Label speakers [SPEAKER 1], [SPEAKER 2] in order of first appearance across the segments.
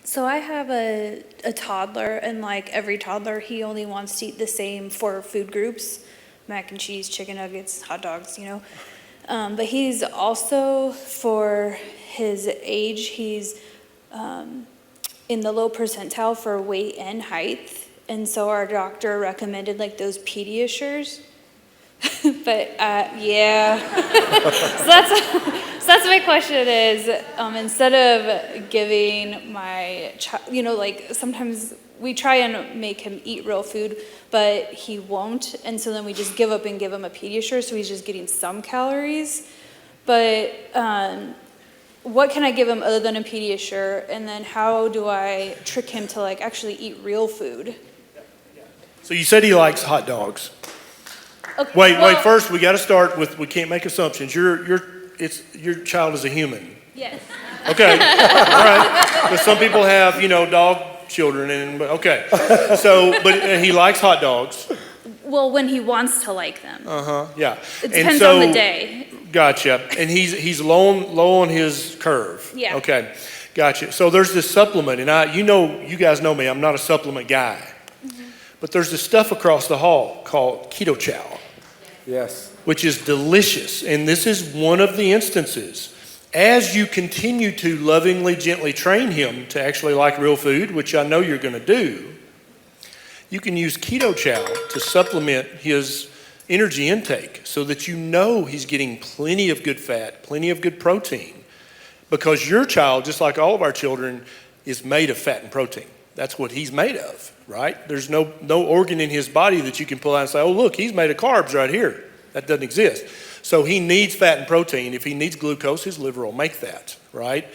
[SPEAKER 1] So I have a toddler, and like every toddler, he only wants to eat the same 4 food groups: mac and cheese, chicken nuggets, hot dogs, But he's also, for his age, he's in the low percentile for weight and height. And so our doctor recommended like those Pediasures. But yeah, so that's my question is, instead of giving my child, like sometimes we try and make him eat real food, but he won't, and so then we just give up and give him a Pediasure, so he's just getting some calories. But what can I give him other than a Pediasure, and then how do I trick him to like actually eat real food?
[SPEAKER 2] So you said he likes hot dogs.
[SPEAKER 1] Okay,
[SPEAKER 2] Wait. First, we got to start with, we can't make assumptions. Your child is a human.
[SPEAKER 1] Yes.
[SPEAKER 2] Okay. All right. But some people have, dog children, and okay. So, but he likes hot dogs.
[SPEAKER 1] Well, when he wants to like them.
[SPEAKER 2] Yeah.
[SPEAKER 1] It depends on the day.
[SPEAKER 2] Gotcha. And he's low on his curve.
[SPEAKER 1] Yeah.
[SPEAKER 2] Okay. Gotcha. So there's this supplement, and you guys know me. I'm not a supplement guy. But there's this stuff across the hall called Keto Chow.
[SPEAKER 3] Yes.
[SPEAKER 2] Which is delicious. And this is one of the instances. As you continue to lovingly, gently train him to actually like real food, which I know you're going to do, you can use Keto Chow to supplement his energy intake so that he's getting plenty of good fat, plenty of good protein. Because your child, just like all of our children, is made of fat and protein. That's what he's made of, right? There's no organ in his body that you can pull out and say, oh, look, he's made of carbs right here. That doesn't exist. So he needs fat and protein. If he needs glucose, his liver will make that, right?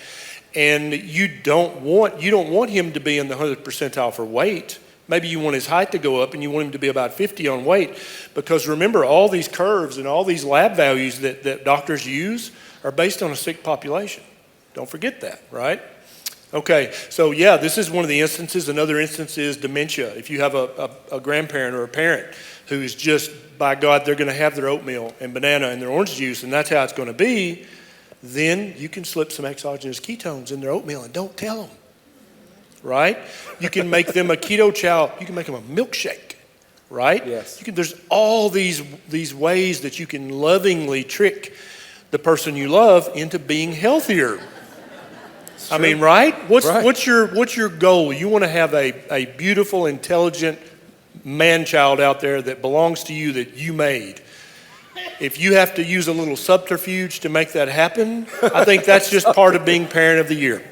[SPEAKER 2] And you don't want him to be in the 100th percentile for weight. Maybe you want his height to go up and you want him to be about 50 on weight. Because remember, all these curves and all these lab values that doctors use are based on a sick population. Don't forget that, right? Okay, so yeah, this is one of the instances. Another instance is dementia. If you have a grandparent or a parent who is just, by God, they're going to have their oatmeal and banana and their orange juice, and that's how it's going to be, then you can slip some exogenous ketones in their oatmeal and don't tell them, right? You can make them a Keto Chow. You can make them a milkshake, right?
[SPEAKER 3] Yes.
[SPEAKER 2] There's all these ways that you can lovingly trick the person you love into being healthier. I mean, right? What's your goal? You want to have a beautiful, intelligent man-child out there that belongs to you, that you made. If you have to use a little subterfuge to make that happen, I think that's just part of being Parent of the Year.